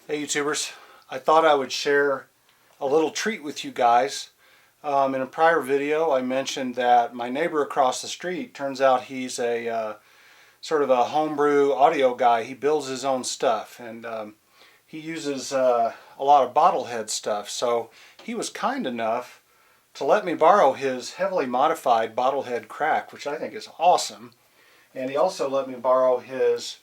Hey YouTubers, I thought I would share a little treat with you guys. In a prior video I mentioned that my neighbor across the street, turns out he's a sort of a homebrew audio guy. He builds his own stuff, and he uses a lot of Bottlehead stuff. So he was kind enough to let me borrow his heavily modified Bottlehead Crack, which I think is awesome. And he also let me borrow his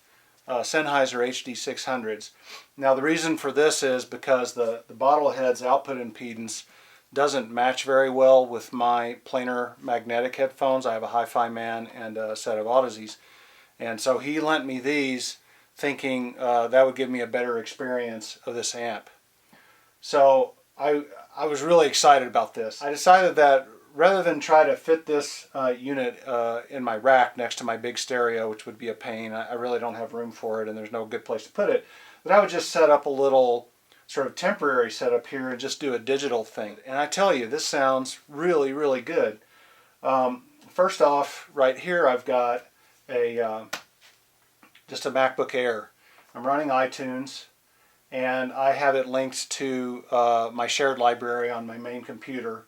Sennheiser HD-600s. Now the reason for this is because the Bottlehead's output impedance doesn't match very well with my planar magnetic headphones. I have a Hi-Fi Man and a set of Audizies, and so he lent me these thinking that would give me a better experience of this amp. So I was really excited about this. I decided that rather than try to fit this unit in my rack next to my big stereo, which would be a pain, I really don't have room for it and there's no good place to put it, that I would just set up a little sort of temporary setup here and just do a digital thing. And I tell you, this sounds really, really good. First off, right here I've got just a MacBook Air. I'm running iTunes, and I have it linked to my shared library on my main computer.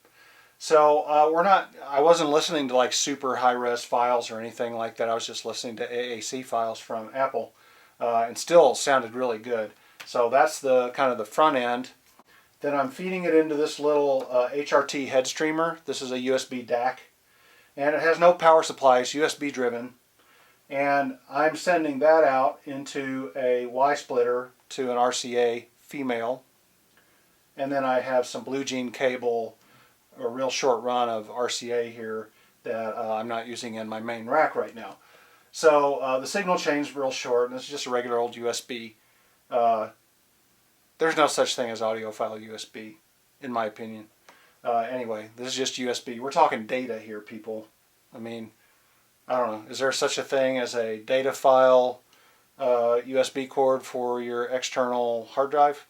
So I wasn't listening to like super high-res files or anything like that. I was just listening to AAC files from Apple, and still sounded really good. So that's the kind of the front end. Then I'm feeding it into this little HRT head streamer. This is a USB DAC, and it has no power supply. It's USB driven, and I'm sending that out into a Y splitter to an RCA female, and then I have some Blue Jean cable, a real short run of RCA here that I'm not using in my main rack right now. So the signal chain's real short, and it's just a regular old USB. There's no such thing as audiophile USB, in my opinion. Anyway, this is just USB. We're talking data here, people. I mean, I don't know. Is there such a thing as a data file USB cord for your external hard drive?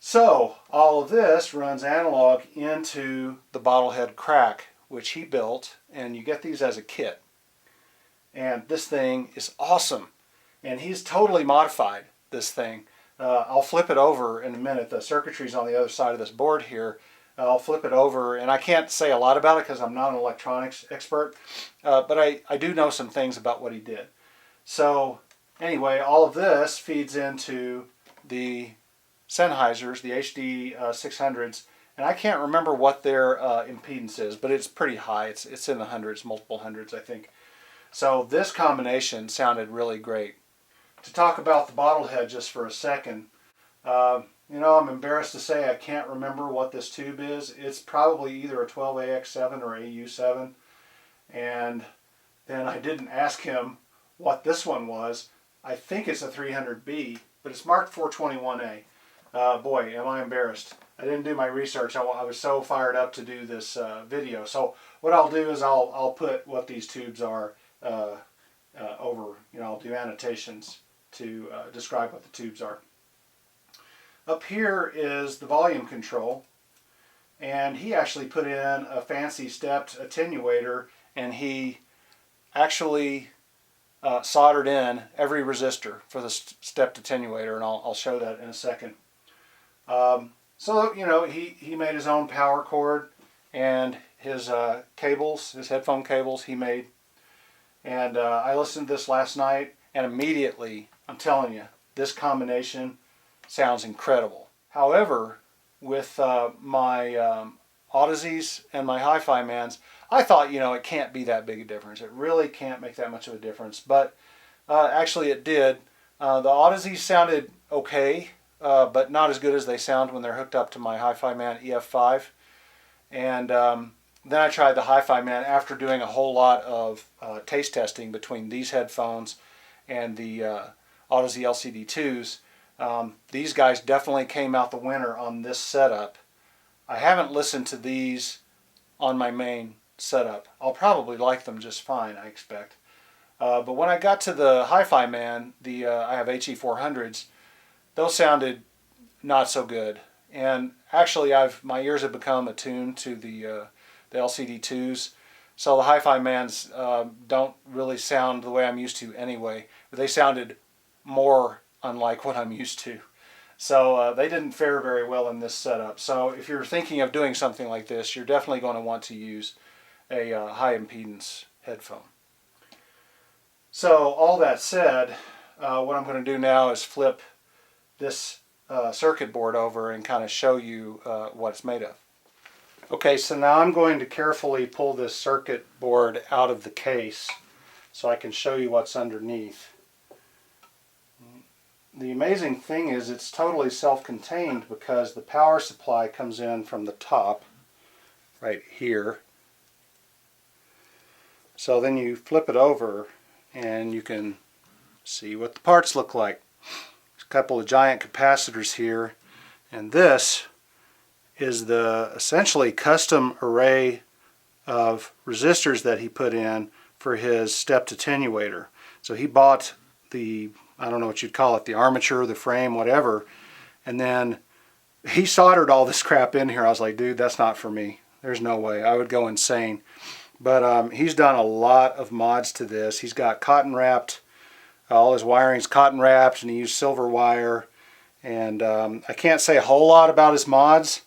So all of this runs analog into the Bottlehead Crack, which he built, and you get these as a kit. And this thing is awesome, and he's totally modified this thing. I'll flip it over in a minute. The circuitry's on the other side of this board here. I'll flip it over, and I can't say a lot about it because I'm not an electronics expert, but I do know some things about what he did. So anyway, all of this feeds into the Sennheisers, the HD-600s, and I can't remember what their impedance is, but it's pretty high. It's in the hundreds, multiple hundreds, I think. So this combination sounded really great. To talk about the Bottlehead just for a second, you know, I'm embarrassed to say I can't remember what this tube is. It's probably either a 12AX7 or AU7, and then I didn't ask him what this one was. I think it's a 300B, but it's marked 421A. Boy, am I embarrassed. I didn't do my research. I was so fired up to do this video. So what I'll do is I'll put what these tubes are over. You know, I'll do annotations to describe what the tubes are. Up here is the volume control, and he actually put in a fancy stepped attenuator, and he actually soldered in every resistor for the stepped attenuator, and I'll show that in a second. So, you know, he made his own power cord, and his cables, his headphone cables he made. And I listened to this last night, and immediately, I'm telling you, this combination sounds incredible. However, with my Audizies and my Hi-Fi Mans, I thought, you know, it can't be that big a difference. It really can't make that much of a difference, but actually it did. The Audizies sounded okay, but not as good as they sound when they're hooked up to my Hi-Fi Man EF5. And then I tried the Hi-Fi Man after doing a whole lot of taste testing between these headphones and the Audizy LCD2s. These guys definitely came out the winner on this setup. I haven't listened to these on my main setup. I'll probably like them just fine, I expect. But when I got to the Hi-Fi Man, I have HE400s, those sounded not so good. And actually, my ears have become attuned to the LCD2s, so the Hi-Fi Mans don't really sound the way I'm used to anyway. But they sounded more unlike what I'm used to. So they didn't fare very well in this setup. So if you're thinking of doing something like this, you're definitely going to want to use a high impedance headphone. So all that said, what I'm going to do now is flip this circuit board over and kind of show you what it's made of. Okay, so now I'm going to carefully pull this circuit board out of the case so I can show you what's underneath. The amazing thing is it's totally self-contained because the power supply comes in from the top right here. So then you flip it over and you can see what the parts look like. There's a couple of giant capacitors here, and this is the essentially custom array of resistors that he put in for his stepped attenuator. So he bought the, I don't know what you'd call it, the armature, the frame, whatever, and then he soldered all this crap in here. I was like, dude, that's not for me. There's no way. I would go insane. But he's done a lot of mods to this. He's got cotton wrapped, all his wiring's cotton wrapped, and he used silver wire. And I can't say a whole lot about his mods.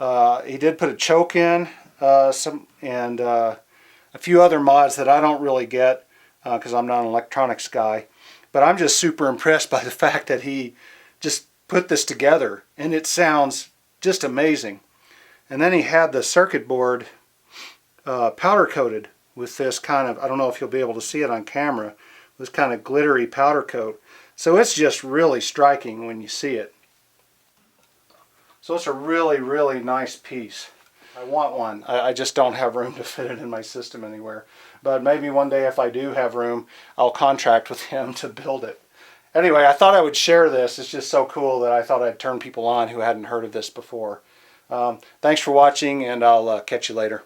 He did put a choke in, and a few other mods that I don't really get because I'm not an electronics guy. But I'm just super impressed by the fact that he just put this together, and it sounds just amazing. And then he had the circuit board powder coated with this kind of, I don't know if you'll be able to see it on camera, this kind of glittery powder coat. So it's just really striking when you see it. So it's a really, really nice piece. I want one. I just don't have room to fit it in my system anywhere. But maybe one day if I do have room, I'll contract with him to build it. Anyway, I thought I would share this. It's just so cool that I thought I'd turn people on who hadn't heard of this before. Thanks for watching, and I'll catch you later.